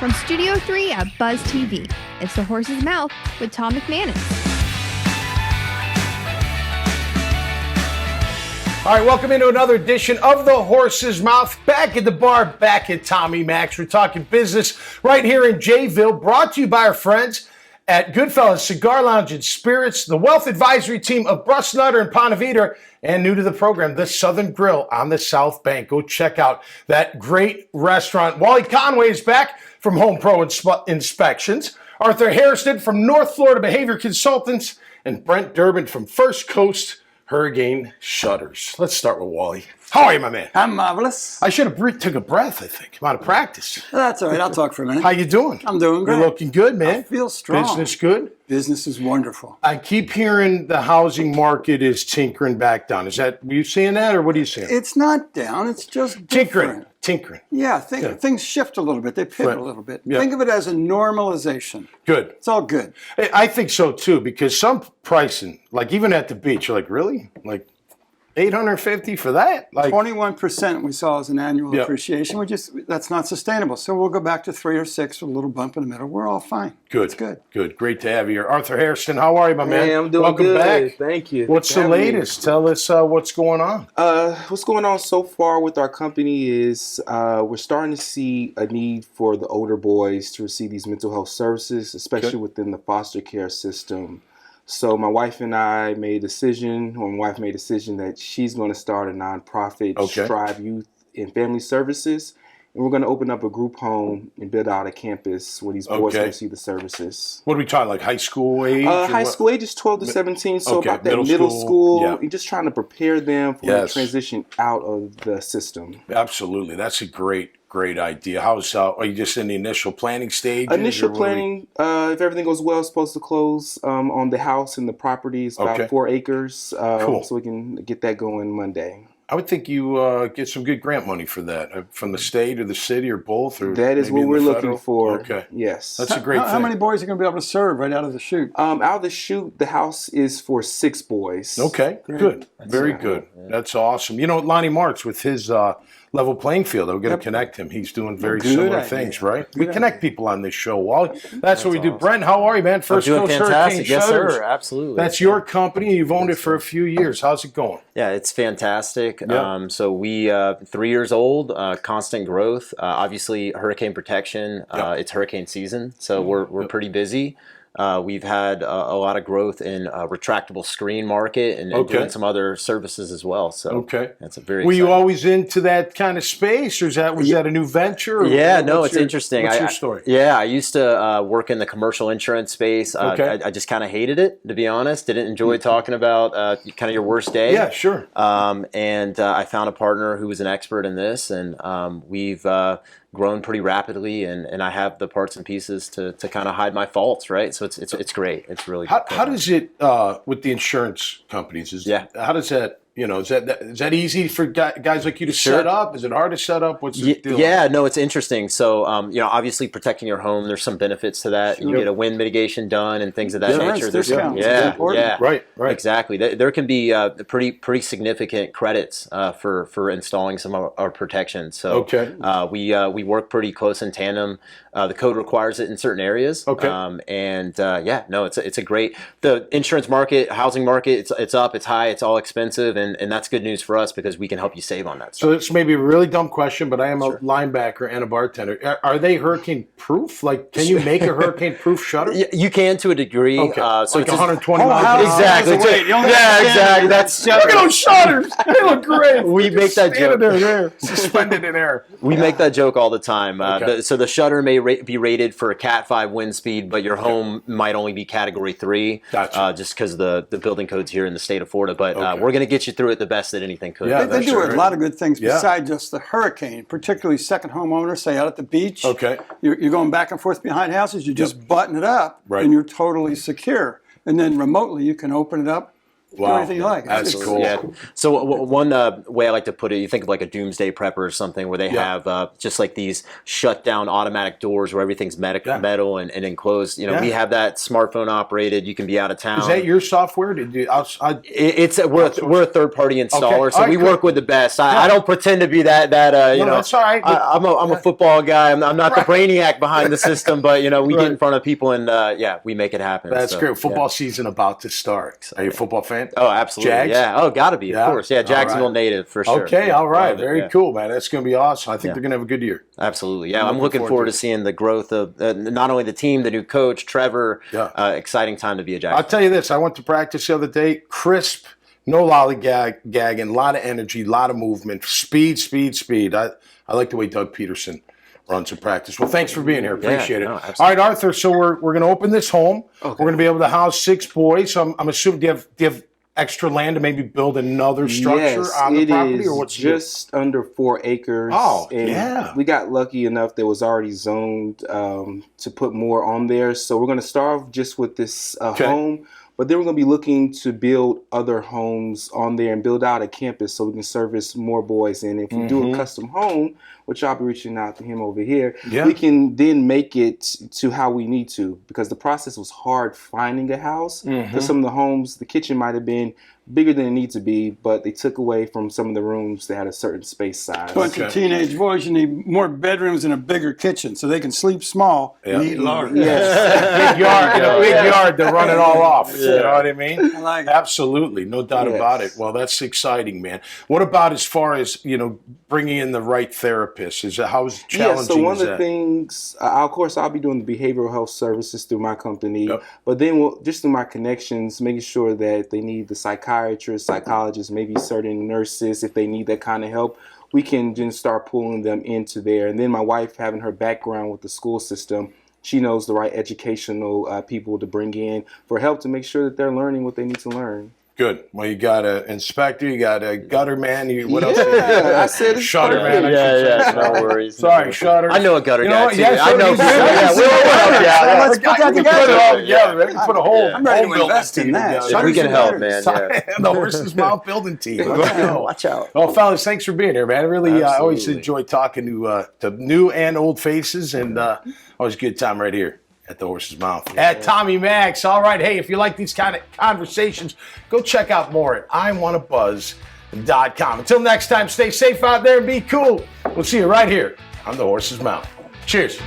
From Studio 3 at Buzz TV, it's The Horse's Mouth with Tom McManus. All right, welcome into another edition of The Horse's Mouth. Back at the bar, back at Tommy Max. We're talking business right here in Jayville, brought to you by our friends at Goodfellas Cigar Lounge and Spirits, the Wealth Advisory Team of Bruss Nutter and Ponte Vedra, and new to the program, the Southern Grill on the South Bank. Go check out that great restaurant. Wally Conway is back from Home Pro Inspections. Arthur Hairston from North Florida Behavior Consultants, and Brent Durban from First Coast Hurricane Shutters. Let's start with Wally. How are you, my man? I'm marvelous. I should have took a breath, I think. I'm out of practice. That's all right. I'll talk for a minute. How you doing? I'm doing great. You're looking good, man. I feel strong. Business good? Business is wonderful. I keep hearing the housing market is tinkering back down. Is that, were you seeing that, or what are you seeing? It's not down. It's just different. Tinkering. Yeah, things shift a little bit. They pivot a little bit. Yeah. Think of it as a normalization. Good. It's all good. I think so, too, because some pricing, like even at the beach, you're like, really? Like, $850 for that? Like 21% we saw as an annual appreciation. That's not sustainable. So we'll go back to 3 or 6 with a little bump in the middle. We're all fine. Good. It's good. Good. Great to have you here. Arthur Hairston, how are you, my man? Hey, I'm doing Welcome good. back. Thank you. What's the latest? Tell us what's going on. What's going on so far with our company is we're starting to see a need for the older boys to receive these mental health services, especially within the foster care system. So my wife and I made a decision, that she's going to start a nonprofit, Strive Youth and Family Services. And we're going to open up a group home and build out a campus where these boys can receive the services. What are we talking, like high school age? High school age is 12 to 17, so about that middle school. You're just trying to prepare them for the transition out of the system. Absolutely. That's a great idea. How's are you just in the initial planning stage? Initial planning, if everything goes well, is supposed to close on the house and the property. It's about 4 acres. Cool. So we can get that going Monday. I would think you get some good grant money for that from the state or the city or both. Or that is what we're looking for. Okay. Yes. That's a great thing. How many boys are going to be able to serve right out of the chute? Out of the chute, the house is for 6 boys. Okay. Great. Good. Very good. Yeah. That's awesome. You know, Lonnie Marks with his level playing field, we're going to connect him. He's doing very similar things, right? We connect people on this show, Wally. That's what we do. Awesome. Brent, how are you, man? First I'm doing Coast fantastic. Hurricane Shutters. Sir. Absolutely. That's your company. You've owned it for a few years. How's it going? Yeah, it's fantastic. Yeah. So we 3 years old, constant growth. Obviously, hurricane protection. It's hurricane season, so we're pretty busy. We've had a lot of growth in retractable screen market and doing some other services as well. So that's a very. Were you always into that kind of space, or was that a new venture? Or it's interesting. What's your story? I used to work in the commercial insurance space. I just kind of hated it, to be honest. Didn't enjoy talking about kind of your worst day. Yeah, sure. And I found a partner who was an expert in this, and we've grown pretty rapidly, and I have the parts and pieces to kind of hide my faults, right? So it's great. It's really good. How does it with the insurance companies? How does that? You know, is that easy for guys like you to set up? Is it hard to set up? What's the deal? Yeah, no, it's interesting. So, obviously protecting your home, there's some benefits to that. You get a wind mitigation done and things of that nature. There's right. Exactly. There can be pretty significant credits for installing some of our protection. So, we work pretty close in tandem. The code requires it in certain areas. It's a great. The insurance market, housing market, it's up, it's high, it's all expensive. And that's good news for us because we can help you save on that stuff. So this may be a really dumb question, but I am a linebacker and a bartender. Are they hurricane proof? Like, can you make a hurricane proof shutter? You can to a degree. Okay. So like 120 miles. Exactly. Exactly. Look at those shutters. They look great. We make that joke. There, suspended in air. We make that joke all the time. So the shutter may be rated for a Cat 5 wind speed, but your home might only be Category 3. Gotcha. Just because the building codes here in the state of Florida. But we're going to get you through it the best that anything could. Yeah, they do a lot of good things besides just the hurricane, particularly second homeowners, say out at the beach. Okay. You're going back and forth behind houses, you just button it up and you're totally secure. And then remotely you can open it up Do anything you like. That's It's- cool. Yeah. So one way I like to put it, you think of like a doomsday prepper or something where they have just like these shut down automatic doors where everything's metal and enclosed. You know, we have that smartphone operated. You can be out of town. Is that your software? We're a third party installer, Okay. so All we right, work with the best. I don't pretend to be that you know. That's all right. I'm a football guy. I'm not the brainiac behind the system, but you know, we get in front of people and we make it happen. That's So, great. Football season about to start. Are you a football fan? Oh, absolutely. Jags? Yeah. Oh, gotta be. Yeah? Of course. Yeah. Jacksonville All right. native for sure. Okay. All right. Love it, Very yeah. cool, man. That's going to be awesome. I think they're going to have a good year. Absolutely. Yeah. I'm looking forward to seeing the growth of not only the team, the new coach, Trevor. Exciting time to be a Jags. I'll tell you this. I went to practice the other day. Crisp, no lollygagging, a lot of energy, a lot of movement, speed. I like the way Doug Peterson runs a practice. Well, thanks for being here. Appreciate it. No, All absolutely. right, Arthur. So we're going to open this home. Okay. We're going to be able to house 6 boys. So I'm assuming do you have extra land to maybe build another structure on the property, or what's just under 4 acres. Oh, and yeah. We got lucky enough that was already zoned to put more on there. So we're going to start off just with this home. But then we're going to be looking to build other homes on there and build out a campus so we can service more boys. And if we do a custom home, which I'll be reaching out to him over here, we can then make it to how we need to, because the process was hard finding a house. Because some of the homes, the kitchen might have been bigger than it needs to be, but they took away from some of the rooms that had a certain space size. Bunch of teenage boys, you need more bedrooms and a bigger kitchen so they can sleep small and eat large. big yard to run it all off. You know what I mean? I like it. Absolutely, no doubt about it. Well, that's exciting, man. What about as far as bringing in the right therapist? How's challenging? So one of the that? things, of course, I'll be doing the behavioral health services through my company, but then just through my connections, making sure that they need the psychiatrists, psychologists, maybe certain nurses, if they need that kind of help, we can then start pulling them into there. And then my wife, having her background with the school system, she knows the right educational people to bring in for help to make sure that they're learning what they need to learn. Good. Well, you got an inspector, you got a gutter man. What else? I said it's shutter perfect. man. No worries. Sorry, shutter. I know a gutter guy too. Yeah, I know. Let's put that together. Put it all together. We can put a whole I'm ready to building invest in team that. together. If we can help, man. The Horse's Mouth building team. Let's go. Watch out. Well, fellas, thanks for being here, man. I really always Absolutely. enjoy talking to new and old faces, and always a good time right here at the Horse's Mouth. At Tommy Max. All right, hey, if you like these kind of conversations, go check out more at IWantABuzz.com. Until next time, stay safe out there and be cool. We'll see you right here on the Horse's Mouth. Cheers.